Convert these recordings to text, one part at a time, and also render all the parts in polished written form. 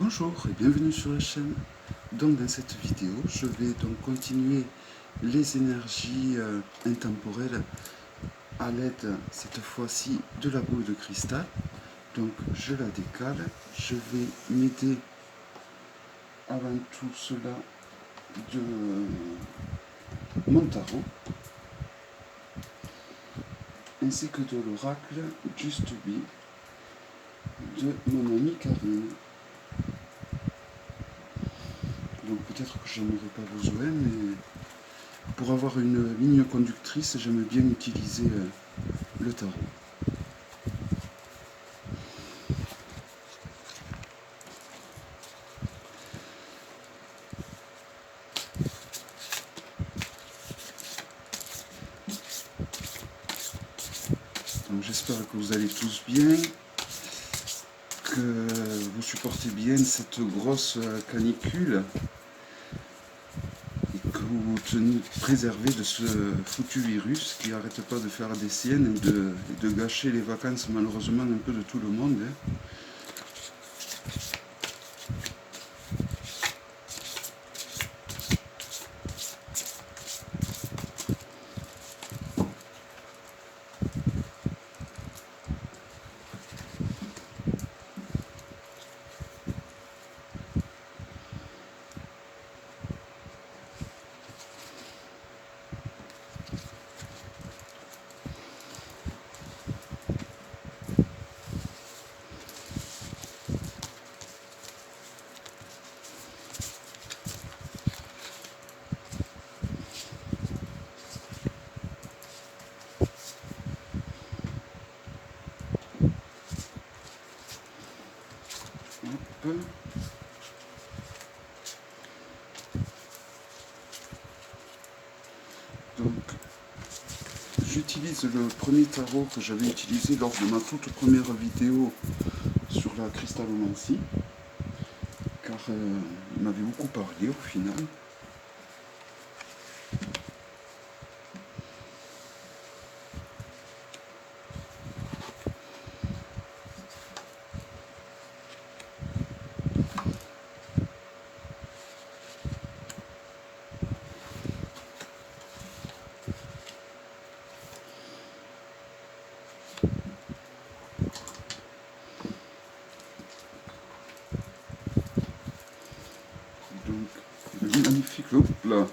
Bonjour et bienvenue sur la chaîne. Donc dans cette vidéo, je vais donc continuer les énergies intemporelles à l'aide cette fois-ci de la boule de cristal. Donc je la décale, je vais m'aider avant tout cela de mon tarot ainsi que de l'oracle Just Be de mon amie Karine. Donc peut-être que j'en aurai pas besoin, mais pour avoir une ligne conductrice, j'aime bien utiliser le tarot. Donc j'espère que vous allez tous bien, que vous supportez bien cette grosse canicule et que vous vous tenez préservé de ce foutu virus qui n'arrête pas de faire des siennes et de gâcher les vacances malheureusement un peu de tout le monde. Hop. Donc j'utilise le premier tarot que j'avais utilisé lors de ma toute première vidéo sur la cristallomancie, car il m'avait beaucoup parlé au final.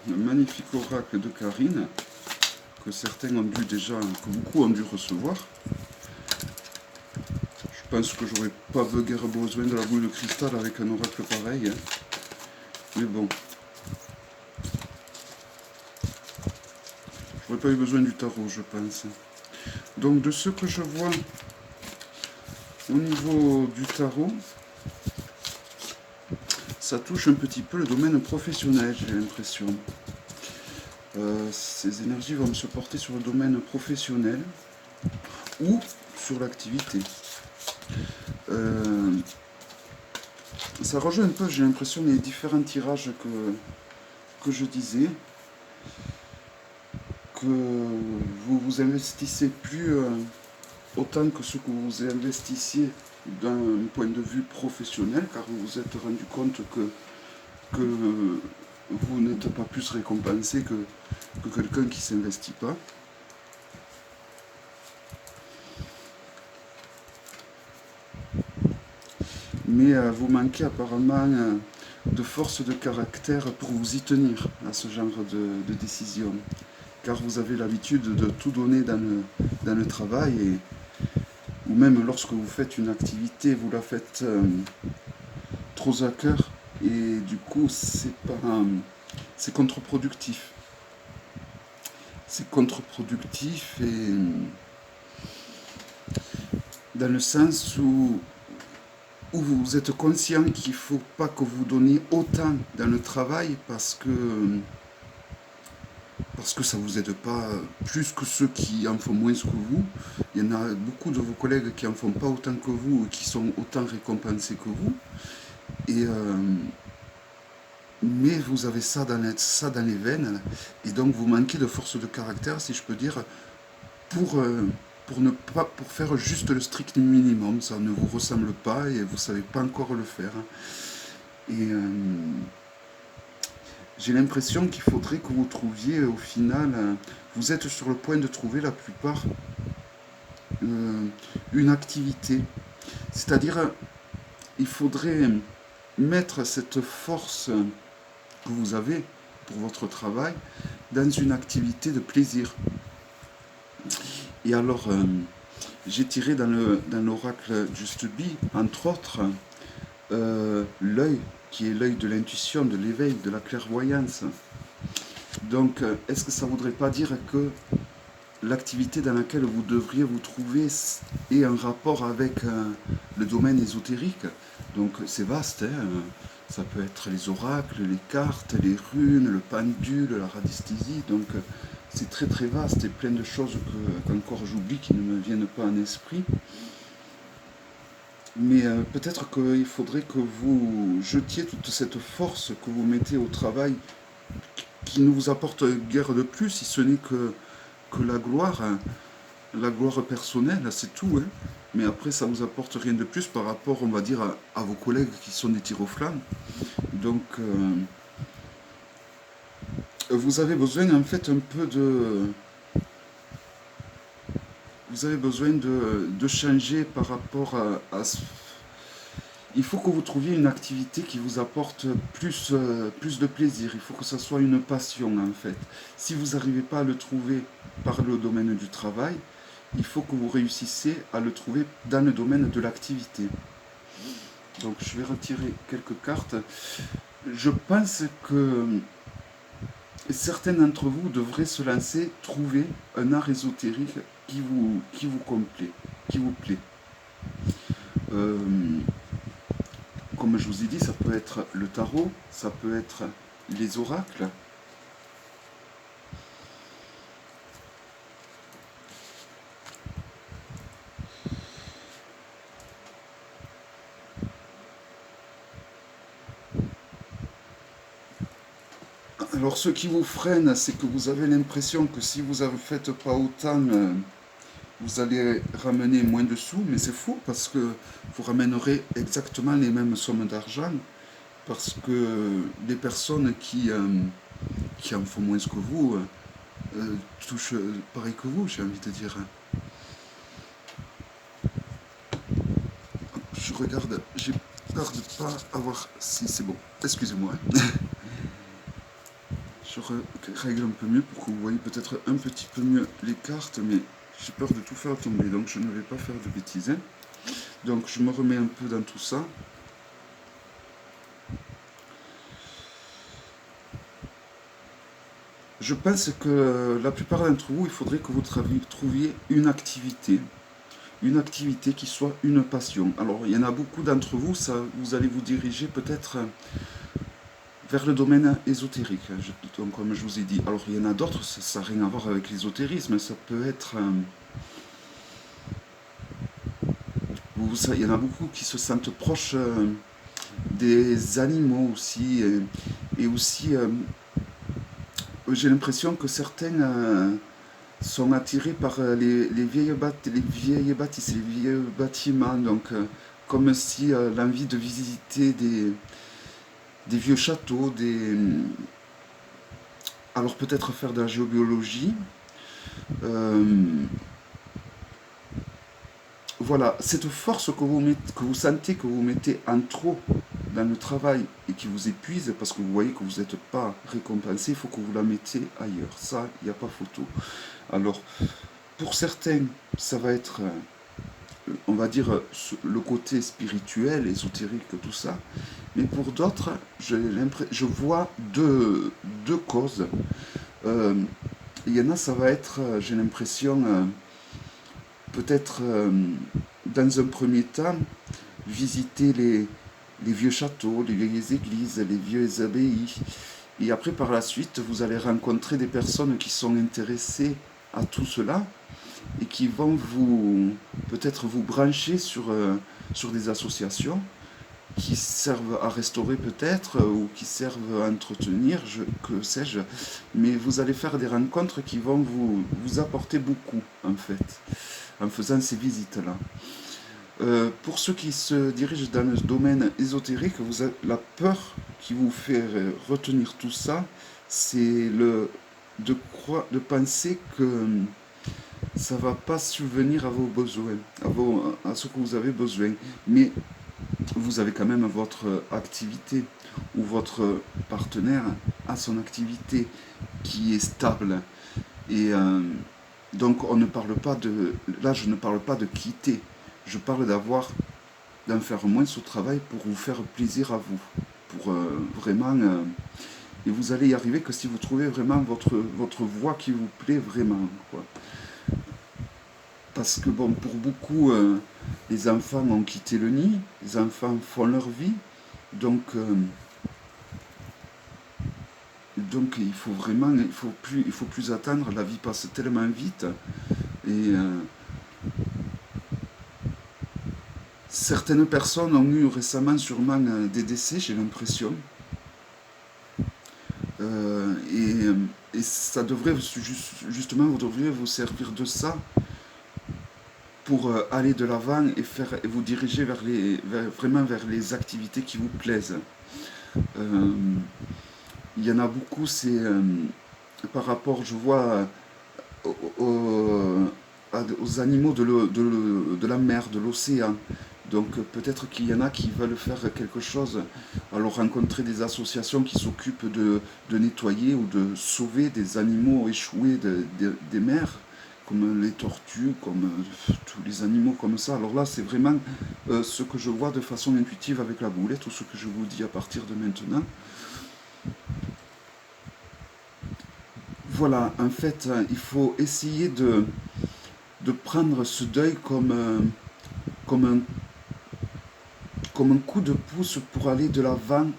Le magnifique oracle de Karine, que certains ont dû déjà, que beaucoup ont dû recevoir. Je pense que j'aurais pas guère besoin de la boule de cristal avec un oracle pareil, hein. Mais bon. J'aurais pas eu besoin du tarot, je pense. Donc de ce que je vois au niveau du tarot, ça touche un petit peu le domaine professionnel, j'ai l'impression. Ces énergies vont se porter sur le domaine professionnel ou sur l'activité. Ça rejoint un peu, j'ai l'impression, les différents tirages que je disais, que vous vous investissez plus autant que ce que vous investissiez d'un point de vue professionnel, car vous vous êtes rendu compte que vous n'êtes pas plus récompensé que quelqu'un qui ne s'investit pas. Mais vous manquez apparemment de force de caractère pour vous y tenir à ce genre de décision, car vous avez l'habitude de tout donner dans le travail, ou même lorsque vous faites une activité, vous la faites trop à cœur, et du coup c'est contre-productif. C'est contre-productif, et dans le sens où vous êtes conscient qu'il ne faut pas que vous donniez autant dans le travail parce que ça ne vous aide pas plus que ceux qui en font moins que vous. Il y en a beaucoup de vos collègues qui n'en font pas autant que vous et qui sont autant récompensés que vous. Mais vous avez ça dans les veines, et donc vous manquez de force de caractère, si je peux dire, pour faire juste le strict minimum. Ça ne vous ressemble pas et vous ne savez pas encore le faire. Et j'ai l'impression qu'il faudrait que vous trouviez au final, vous êtes sur le point de trouver la plupart une activité. C'est-à-dire, il faudrait mettre cette force que vous avez pour votre travail dans une activité de plaisir. Et alors, j'ai tiré dans l'oracle Just Be, entre autres, l'œil, qui est l'œil de l'intuition, de l'éveil, de la clairvoyance. Donc, est-ce que ça ne voudrait pas dire que l'activité dans laquelle vous devriez vous trouver ait un rapport avec le domaine ésotérique? Donc, c'est vaste, hein. Ça peut être les oracles, les cartes, les runes, le pendule, la radiesthésie. Donc, c'est très très vaste et plein de choses qu'encore j'oublie, qui ne me viennent pas en esprit. Mais peut-être qu'il faudrait que vous jetiez toute cette force que vous mettez au travail, qui ne vous apporte guère de plus, si ce n'est que la gloire, hein, la gloire personnelle, c'est tout. Hein. Mais après, ça ne vous apporte rien de plus par rapport, on va dire, à vos collègues qui sont des tirs aux flammes. Donc, vous avez besoin en fait un peu de... Vous avez besoin de changer par rapport à ce... Il faut que vous trouviez une activité qui vous apporte plus de plaisir. Il faut que ça soit une passion en fait. Si vous n'arrivez pas à le trouver par le domaine du travail, il faut que vous réussissiez à le trouver dans le domaine de l'activité. Donc je vais retirer quelques cartes. Je pense que certains d'entre vous devraient se lancer, trouver un art ésotérique qui vous complaît, qui vous plaît. Comme je vous ai dit, ça peut être le tarot, ça peut être les oracles. Alors ce qui vous freine, c'est que vous avez l'impression que si vous ne faites pas autant, vous allez ramener moins de sous, mais c'est faux parce que vous ramènerez exactement les mêmes sommes d'argent, parce que les personnes qui en font moins que vous touchent pareil que vous, j'ai envie de dire. Je regarde, j'ai peur de ne pas avoir... Si, c'est bon, excusez-moi. Je règle un peu mieux pour que vous voyez peut-être un petit peu mieux les cartes, mais j'ai peur de tout faire tomber, donc je ne vais pas faire de bêtises. Donc je me remets un peu dans tout ça. Je pense que la plupart d'entre vous, il faudrait que vous trouviez une activité qui soit une passion. Alors il y en a beaucoup d'entre vous, vous allez vous diriger peut-être vers le domaine ésotérique, donc, comme je vous ai dit. Alors il y en a d'autres, ça n'a rien à voir avec l'ésotérisme, ça peut être... il y en a beaucoup qui se sentent proches des animaux aussi, et aussi j'ai l'impression que certains sont attirés par les vieilles bâtisses, les vieux bâtiments, donc comme si l'envie de visiter des vieux châteaux, alors peut-être faire de la géobiologie. Voilà, cette force que vous sentez, que vous mettez en trop dans le travail et qui vous épuise parce que vous voyez que vous n'êtes pas récompensé, il faut que vous la mettez ailleurs. Ça, il n'y a pas photo. Alors, pour certains, ça va être, on va dire, le côté spirituel, ésotérique, tout ça. Mais pour d'autres, je vois deux causes. Il y en a, ça va être, j'ai l'impression, peut-être, dans un premier temps, visiter les vieux châteaux, les vieilles églises, les vieilles abbayes. Et après, par la suite, vous allez rencontrer des personnes qui sont intéressées à tout cela et qui vont peut-être vous brancher sur des associations qui servent à restaurer peut-être ou qui servent à entretenir, que sais-je. Mais vous allez faire des rencontres qui vont vous apporter beaucoup, en fait, en faisant ces visites-là. Pour ceux qui se dirigent dans le domaine ésotérique, vous avez la peur qui vous fait retenir tout ça, c'est de penser que ça va pas subvenir à vos besoins, à ce que vous avez besoin. Mais vous avez quand même votre activité ou votre partenaire a son activité qui est stable. Et donc on ne parle pas de... Là, je ne parle pas de quitter. Je parle d'en faire moins au travail pour vous faire plaisir à vous. Pour vraiment... et vous allez y arriver que si vous trouvez vraiment votre voie qui vous plaît vraiment, quoi. Parce que bon, pour beaucoup, les enfants ont quitté le nid, les enfants font leur vie, donc, il faut vraiment, il faut plus attendre, la vie passe tellement vite, et certaines personnes ont eu récemment sûrement des décès, j'ai l'impression, et ça devrait, justement, vous devriez vous servir de ça pour aller de l'avant et vous diriger vraiment vers les activités qui vous plaisent. Euh, il y en a beaucoup, c'est par rapport, je vois, aux, aux animaux de la mer, de l'océan. Donc peut-être qu'il y en a qui veulent faire quelque chose, alors rencontrer des associations qui s'occupent de nettoyer ou de sauver des animaux échoués des mers, comme les tortues, comme tous les animaux comme ça. Alors là, c'est vraiment ce que je vois de façon intuitive avec la boulette, tout ce que je vous dis à partir de maintenant. Voilà, en fait, il faut essayer de prendre ce deuil comme un, comme un coup de pouce pour aller de l'avant,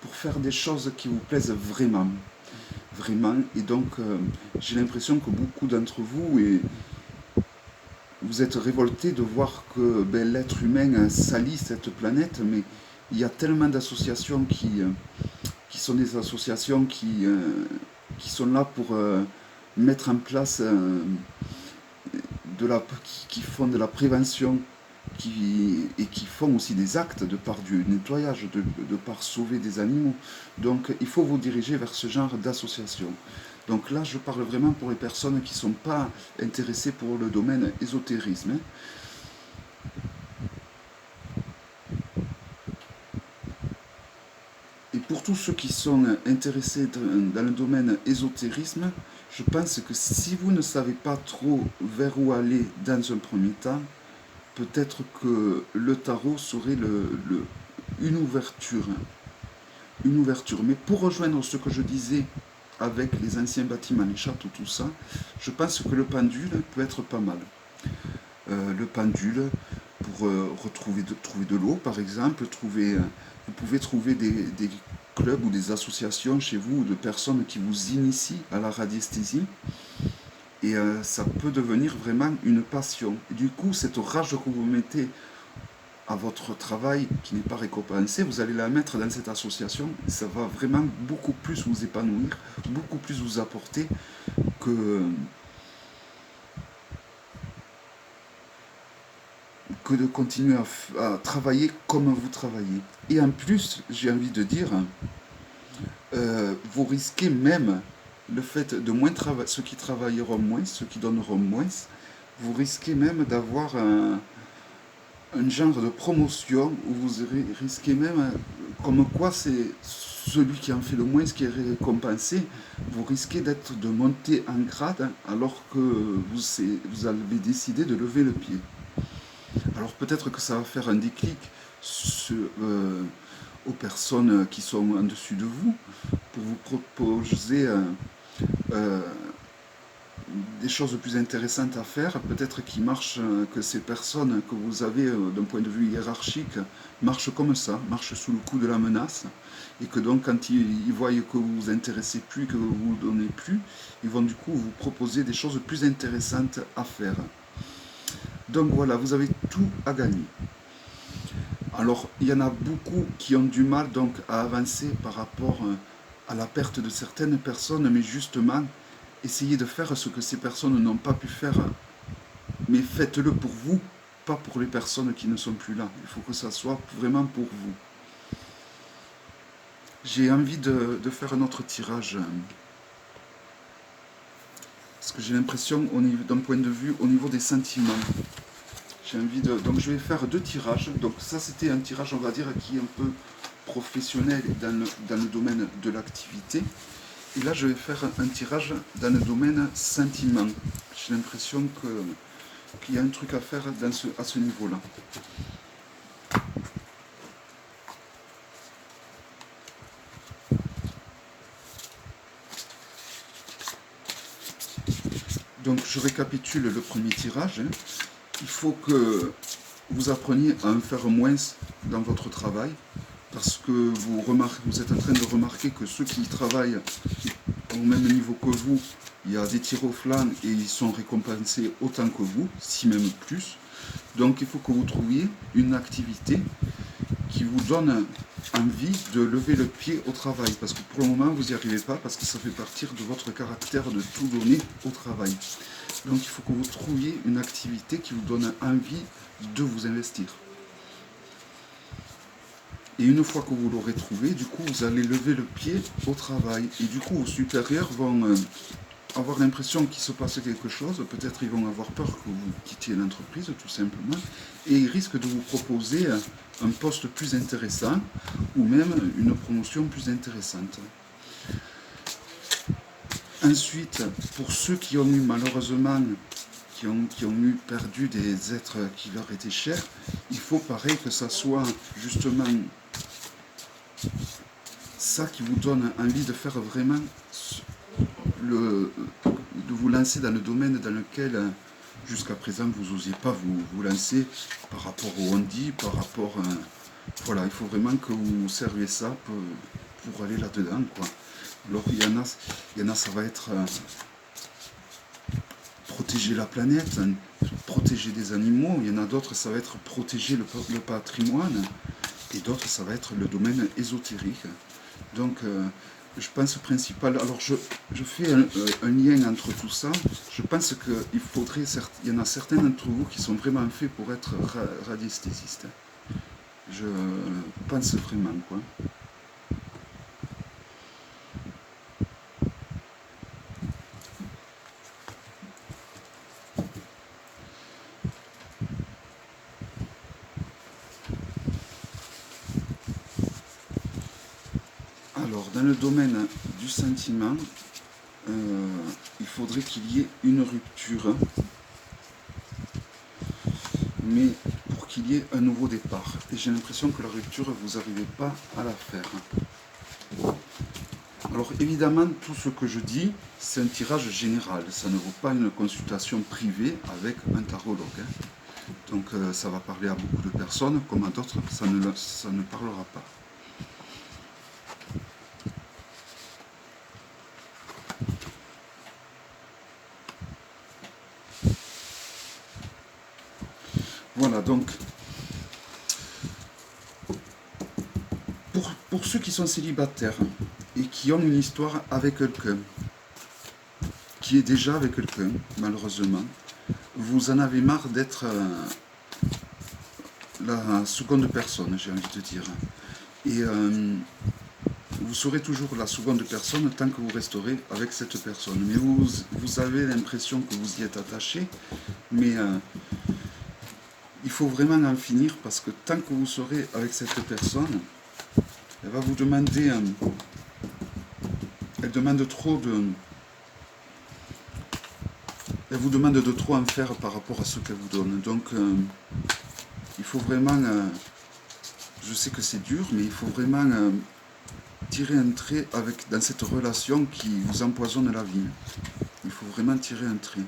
pour faire des choses qui vous plaisent vraiment. Vraiment. Et donc, j'ai l'impression que beaucoup d'entre vous, vous êtes révoltés de voir que ben, l'être humain salit cette planète, mais il y a tellement d'associations qui sont des associations qui sont là pour mettre en place qui font de la prévention et qui font aussi des actes de par du nettoyage, de par sauver des animaux. Donc il faut vous diriger vers ce genre d'association. Donc là, je parle vraiment pour les personnes qui ne sont pas intéressées pour le domaine ésotérisme, hein. Et pour tous ceux qui sont intéressés dans le domaine ésotérisme, je pense que si vous ne savez pas trop vers où aller dans un premier temps, peut-être que le tarot serait une ouverture. Une ouverture. Mais pour rejoindre ce que je disais avec les anciens bâtiments, les châteaux, tout ça, je pense que le pendule peut être pas mal. Le pendule, pour trouver de l'eau, par exemple, vous pouvez trouver des clubs ou des associations chez vous de personnes qui vous initient à la radiesthésie. Et ça peut devenir vraiment une passion. Et du coup, cette rage que vous mettez à votre travail qui n'est pas récompensé, vous allez la mettre dans cette association et ça va vraiment beaucoup plus vous épanouir, beaucoup plus vous apporter que, que de continuer à travailler comme vous travaillez. Et en plus, j'ai envie de dire, vous risquez même le fait de moins travailler, ceux qui travailleront moins, ceux qui donneront moins, vous risquez même d'avoir un genre de promotion où vous risquez même, comme quoi c'est celui qui en fait le moins qui est récompensé, vous risquez de monter en grade alors que vous avez décidé de lever le pied. Alors peut-être que ça va faire un déclic aux personnes qui sont en dessus de vous pour vous proposer euh, des choses plus intéressantes à faire, peut-être qu'il marche, que ces personnes que vous avez d'un point de vue hiérarchique marchent comme ça, marchent sous le coup de la menace, et que donc quand ils voient que vous vous intéressez plus, que vous vous donnez plus, ils vont du coup vous proposer des choses plus intéressantes à faire. Donc voilà, vous avez tout à gagner. Alors il y en a beaucoup qui ont du mal donc à avancer par rapport à la perte de certaines personnes, mais justement, essayez de faire ce que ces personnes n'ont pas pu faire, mais faites-le pour vous, pas pour les personnes qui ne sont plus là. Il faut que ça soit vraiment pour vous. J'ai envie de faire un autre tirage. Parce que j'ai l'impression, d'un point de vue, au niveau des sentiments, j'ai envie de... Donc je vais faire 2 tirages. Donc ça c'était un tirage, on va dire, qui est un peu professionnel dans le domaine de l'activité. Et là je vais faire un tirage dans le domaine sentiment. J'ai l'impression qu'il y a un truc à faire à ce niveau-là. Donc je récapitule le premier tirage. Il faut que vous appreniez à en faire moins dans votre travail, parce que vous êtes en train de remarquer que ceux qui travaillent au même niveau que vous, il y a des tirs au flanc et ils sont récompensés autant que vous, si même plus. Donc il faut que vous trouviez une activité qui vous donne envie de lever le pied au travail, parce que pour le moment vous n'y arrivez pas, parce que ça fait partie de votre caractère de tout donner au travail. Donc il faut que vous trouviez une activité qui vous donne envie de vous investir. Et une fois que vous l'aurez trouvé, du coup vous allez lever le pied au travail, et du coup vos supérieurs vont avoir l'impression qu'il se passe quelque chose, peut-être ils vont avoir peur que vous quittiez l'entreprise tout simplement, et ils risquent de vous proposer un poste plus intéressant ou même une promotion plus intéressante. Ensuite, pour ceux qui ont eu malheureusement, qui ont eu perdu des êtres qui leur étaient chers, il faut pareil que ça soit justement ça qui vous donne envie de faire vraiment de vous lancer dans le domaine dans lequel jusqu'à présent vous n'osiez pas vous lancer par rapport au on-dit, par rapport voilà, il faut vraiment que vous serviez ça pour aller là-dedans, quoi. Alors il y en a ça va être protéger la planète, protéger des animaux, il y en a d'autres ça va être protéger le patrimoine, et d'autres ça va être le domaine ésotérique. Donc je pense principal, alors je fais un lien entre tout ça. Je pense qu'il faudrait, il y en a certains d'entre vous qui sont vraiment faits pour être radiesthésistes. Je pense vraiment, quoi. Alors, dans le domaine du sentiment, il faudrait qu'il y ait une rupture, mais pour qu'il y ait un nouveau départ. Et j'ai l'impression que la rupture, vous n'arrivez pas à la faire. Alors évidemment, tout ce que je dis, c'est un tirage général. Ça ne vaut pas une consultation privée avec un tarologue. Donc ça va parler à beaucoup de personnes, comme à d'autres, ça ne parlera pas. Voilà, donc, pour ceux qui sont célibataires et qui ont une histoire avec quelqu'un, qui est déjà avec quelqu'un, malheureusement, vous en avez marre d'être la seconde personne, j'ai envie de dire. Et vous serez toujours la seconde personne tant que vous resterez avec cette personne. Mais vous avez l'impression que vous y êtes attaché, mais il faut vraiment en finir, parce que tant que vous serez avec cette personne, elle va vous demander, elle demande trop elle vous demande de trop en faire par rapport à ce qu'elle vous donne. Donc il faut vraiment, je sais que c'est dur, mais il faut vraiment tirer un trait dans cette relation qui vous empoisonne la vie. Il faut vraiment tirer un trait.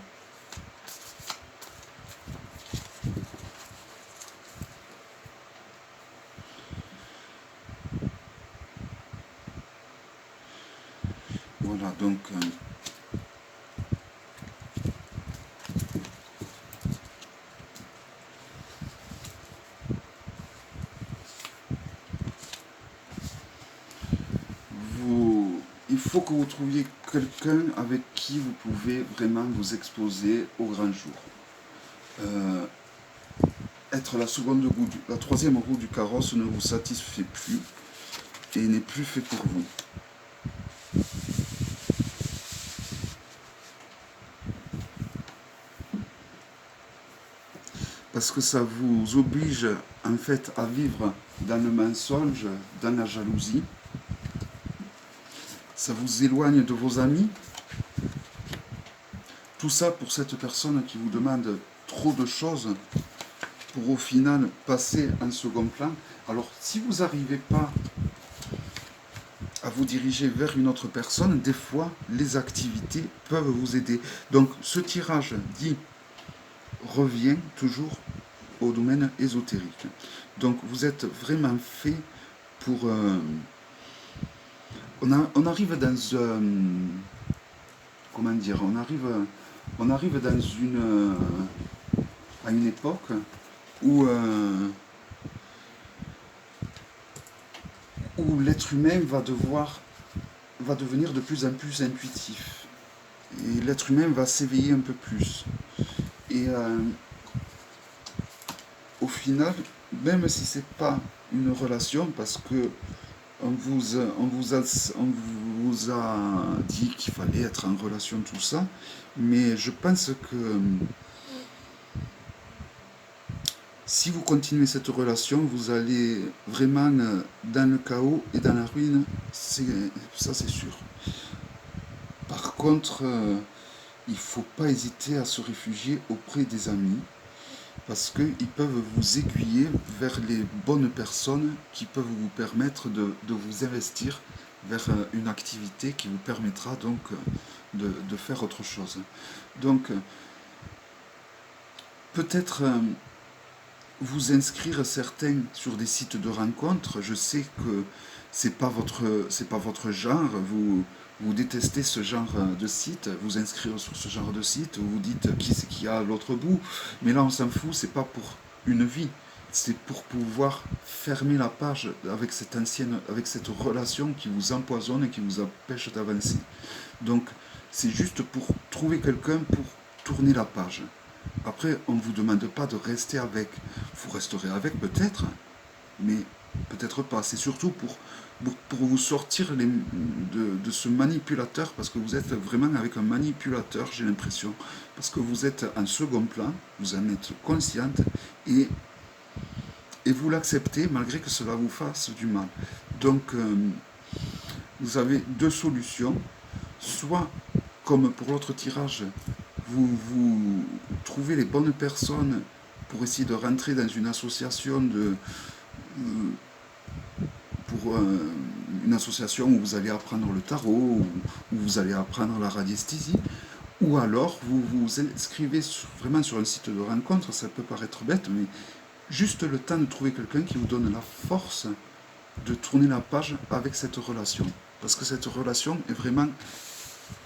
Voilà, donc il faut que vous trouviez quelqu'un avec qui vous pouvez vraiment vous exposer au grand jour. être la troisième roue du carrosse ne vous satisfait plus et n'est plus fait pour vous. Parce que ça vous oblige en fait à vivre dans le mensonge, dans la jalousie. Ça vous éloigne de vos amis. Tout ça pour cette personne qui vous demande trop de choses pour au final passer en second plan. Alors si vous n'arrivez pas à vous diriger vers une autre personne, des fois les activités peuvent vous aider. Donc ce tirage dit revient toujours au domaine ésotérique. Donc vous êtes vraiment fait pour... on arrive dans un... comment dire, on arrive dans à une époque où l'être humain va devenir de plus en plus intuitif. Et l'être humain va s'éveiller un peu plus. Et au final, même si c'est pas une relation, parce que on vous a dit qu'il fallait être en relation, tout ça, mais je pense que si vous continuez cette relation, vous allez vraiment dans le chaos et dans la ruine, ça c'est sûr. Par contre, il ne faut pas hésiter à se réfugier auprès des amis, parce qu'ils peuvent vous aiguiller vers les bonnes personnes qui peuvent vous permettre de vous investir vers une activité qui vous permettra donc de faire autre chose. Donc, peut-être vous inscrire certains sur des sites de rencontres. Je sais que c'est pas votre genre, vous détestez ce genre de site, vous inscrire sur ce genre de site, vous vous dites qui c'est qu'il y a à l'autre bout, mais là on s'en fout, c'est pas pour une vie, c'est pour pouvoir fermer la page avec cette relation qui vous empoisonne et qui vous empêche d'avancer. Donc c'est juste pour trouver quelqu'un pour tourner la page. Après, on ne vous demande pas de rester avec. Vous resterez avec peut-être, mais peut-être pas. C'est surtout pour vous sortir de ce manipulateur, parce que vous êtes vraiment avec un manipulateur, j'ai l'impression. Parce que vous êtes en second plan, vous en êtes consciente, et vous l'acceptez malgré que cela vous fasse du mal. Donc, vous avez deux solutions. Soit, comme pour l'autre tirage, vous trouvez les bonnes personnes pour essayer de rentrer dans une association une association où vous allez apprendre le tarot, où vous allez apprendre la radiesthésie, ou alors vous vous inscrivez vraiment sur un site de rencontre. Ça peut paraître bête, mais juste le temps de trouver quelqu'un qui vous donne la force de tourner la page avec cette relation. Parce que cette relation est vraiment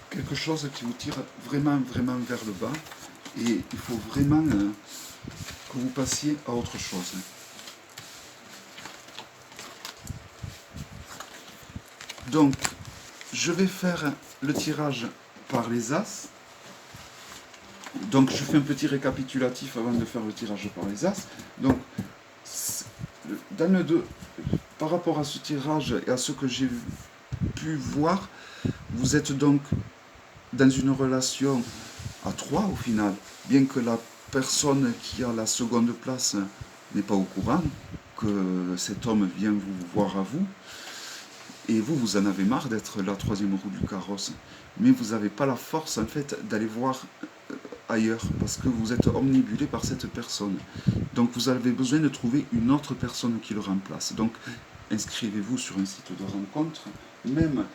quelque chose qui vous tire vraiment, vraiment vers le bas, et il faut vraiment que vous passiez à autre chose. Donc, je vais faire le tirage par les As. Donc, je fais un petit récapitulatif avant de faire le tirage par les As. Donc, par rapport à ce tirage et à ce que j'ai pu voir, vous êtes donc dans une relation à 3 au final, bien que la personne qui a la seconde place n'est pas au courant que cet homme vient vous voir à vous, et vous en avez marre d'être la troisième roue du carrosse, mais vous n'avez pas la force en fait d'aller voir ailleurs, parce que vous êtes omnibulé par cette personne. Donc vous avez besoin de trouver une autre personne qui le remplace. Donc inscrivez-vous sur un site de rencontre, même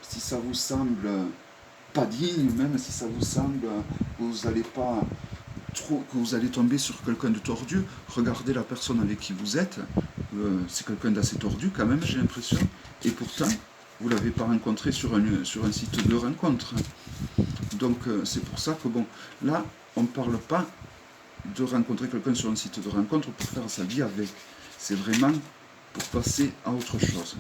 si ça vous semble pas digne, même si ça vous semble que vous allez pas trop, que vous allez tomber sur quelqu'un de tordu, regardez la personne avec qui vous êtes, c'est quelqu'un d'assez tordu quand même, j'ai l'impression, et pourtant vous ne l'avez pas rencontré sur un site de rencontre. Donc c'est pour ça que bon, là on ne parle pas de rencontrer quelqu'un sur un site de rencontre pour faire sa vie avec, c'est vraiment pour passer à autre chose.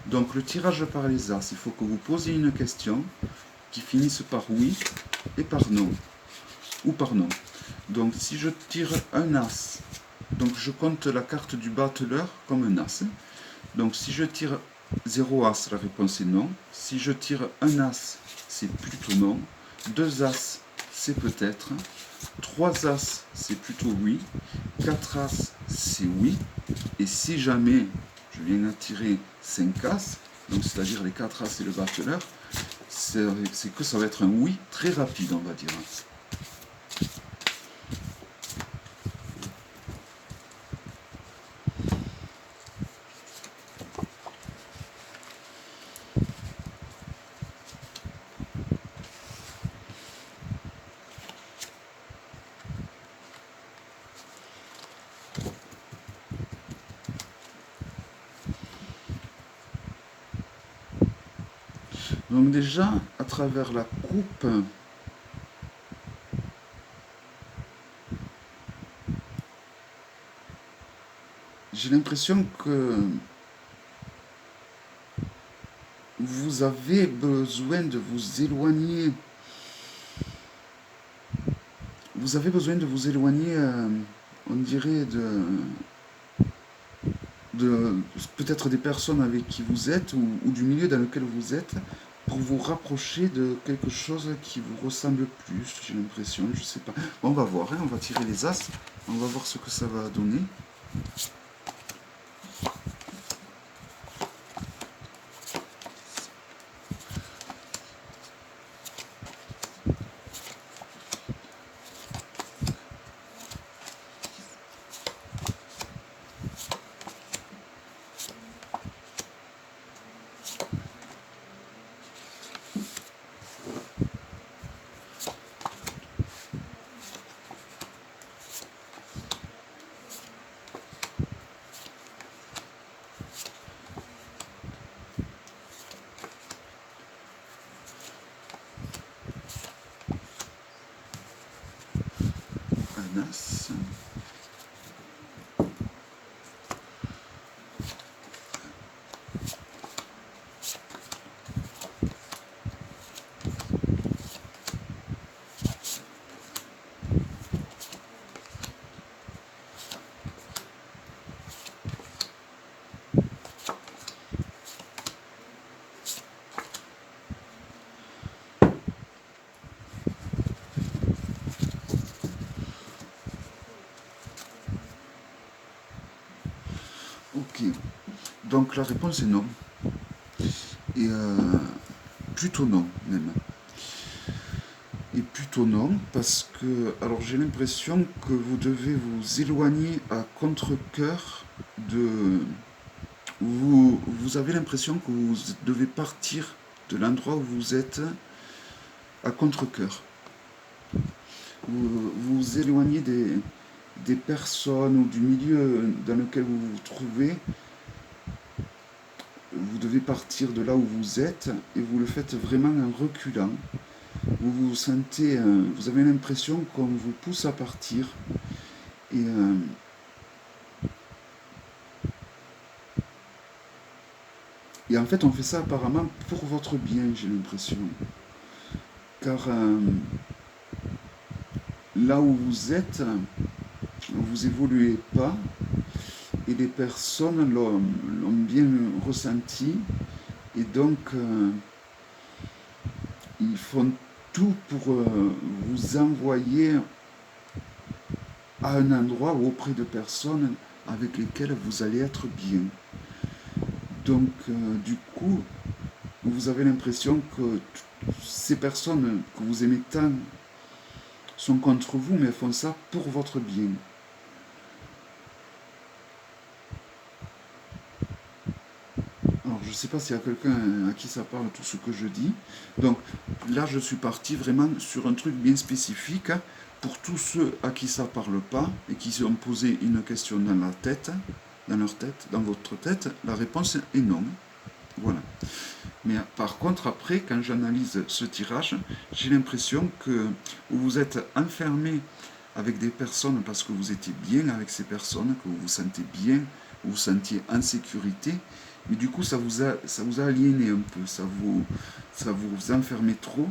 Donc le tirage par les As, il faut que vous posiez une question qui finisse par oui et par non, ou par non. Donc si je tire un As Donc je compte la carte du battleur comme un as. Donc si je tire 0 as, la réponse est non. Si je tire un as, c'est plutôt non. 2 as, c'est peut-être. 3 as, c'est plutôt oui. 4 as, c'est oui. Et si jamais je viens à tirer 5 as, donc c'est-à-dire les 4 as et le battleur, c'est que ça va être un oui très rapide, on va dire. Donc déjà, à travers la coupe, j'ai l'impression que vous avez besoin de vous éloigner. Vous avez besoin de vous éloigner, on dirait, de peut-être des personnes avec qui vous êtes ou du milieu dans lequel vous êtes pour vous rapprocher de quelque chose qui vous ressemble plus, j'ai l'impression, je sais pas. Bon, on va voir, hein, on va tirer les as, on va voir ce que ça va donner. Un as. Ok, donc la réponse est non. Et plutôt non, même. Et plutôt non, parce que, alors j'ai l'impression que vous devez vous éloigner à contre-cœur de... Vous avez l'impression que vous devez partir de l'endroit où vous êtes à contre-cœur. Vous vous éloignez des personnes ou du milieu dans lequel vous vous trouvez. Vous devez partir de là où vous êtes et vous le faites vraiment en reculant. Vous vous sentez, vous avez l'impression qu'on vous pousse à partir et et en fait, on fait ça apparemment pour votre bien, j'ai l'impression. Car là où vous êtes, vous évoluez pas et les personnes l'ont bien ressenti et donc ils font tout pour vous envoyer à un endroit ou auprès de personnes avec lesquelles vous allez être bien. Donc du coup, vous avez l'impression que ces personnes que vous aimez tant sont contre vous, mais font ça pour votre bien. Alors, je ne sais pas s'il y a quelqu'un à qui ça parle tout ce que je dis. Donc, là, je suis parti vraiment sur un truc bien spécifique. Hein, pour tous ceux à qui ça ne parle pas et qui se sont posé une question dans la tête, dans leur tête, dans votre tête, la réponse est non. Voilà. Mais par contre, après, quand j'analyse ce tirage, j'ai l'impression que vous êtes enfermé avec des personnes parce que vous étiez bien avec ces personnes, que vous vous sentez bien, vous vous sentiez en sécurité, mais du coup ça vous a aliéné un peu, ça vous enfermait trop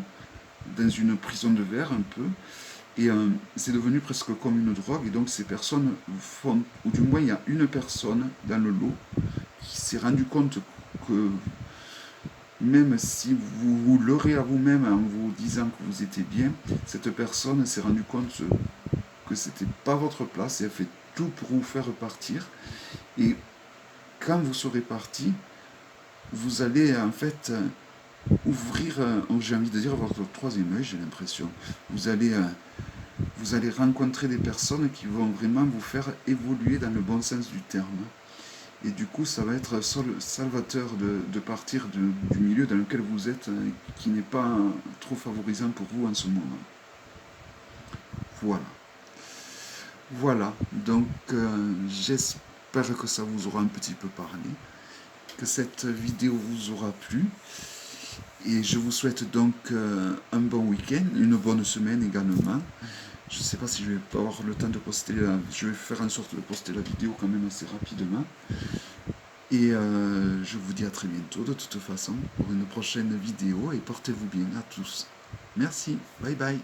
dans une prison de verre un peu, Et c'est devenu presque comme une drogue. Et donc ces personnes font, ou du moins il y a une personne dans le lot qui s'est rendu compte que même si vous vous leurrez à vous-même en vous disant que vous étiez bien, cette personne s'est rendue compte que c'était pas votre place et elle fait tout pour vous faire partir. Et quand vous serez parti, vous allez en fait ouvrir, j'ai envie de dire, votre troisième œil, j'ai l'impression. Vous allez rencontrer des personnes qui vont vraiment vous faire évoluer dans le bon sens du terme. Et du coup, ça va être salvateur de partir du milieu dans lequel vous êtes, qui n'est pas trop favorisant pour vous en ce moment. Voilà. Voilà. Donc, j'espère que ça vous aura un petit peu parlé, que cette vidéo vous aura plu. Et je vous souhaite donc un bon week-end, une bonne semaine également. Je ne sais pas si je vais pas avoir le temps de poster je vais faire en sorte de poster la vidéo quand même assez rapidement. Et je vous dis à très bientôt de toute façon pour une prochaine vidéo et portez-vous bien à tous. Merci, bye bye.